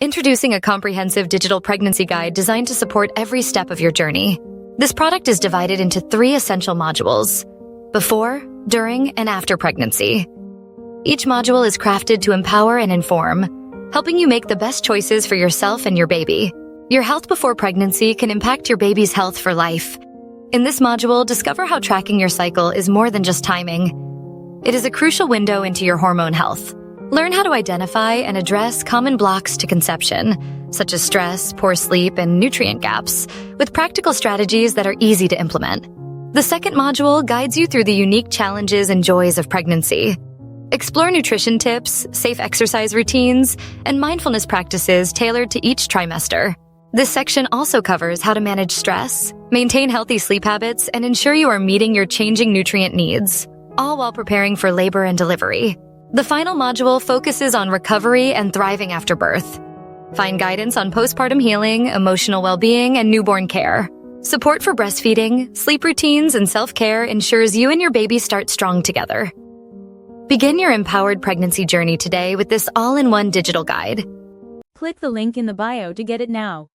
Introducing a comprehensive digital pregnancy guide designed to support every step of your journey. This product is divided into 3 essential modules: before, during, and after pregnancy. Each module is crafted to empower and inform, helping you make the best choices for yourself and your baby. Your health before pregnancy can impact your baby's health for life. In this module, discover how tracking your cycle is more than just timing. It is a crucial window into your hormone health. Learn how to identify and address common blocks to conception, such as stress, poor sleep, and nutrient gaps, with practical strategies that are easy to implement. The second module guides you through the unique challenges and joys of pregnancy. Explore nutrition tips, safe exercise routines, and mindfulness practices tailored to each trimester. This section also covers how to manage stress, maintain healthy sleep habits, and ensure you are meeting your changing nutrient needs, all while preparing for labor and delivery. The final module focuses on recovery and thriving after birth. Find guidance on postpartum healing, emotional well-being, and newborn care. Support for breastfeeding, sleep routines, and self-care ensures you and your baby start strong together. Begin your empowered pregnancy journey today with this all-in-one digital guide. Click the link in the bio to get it now.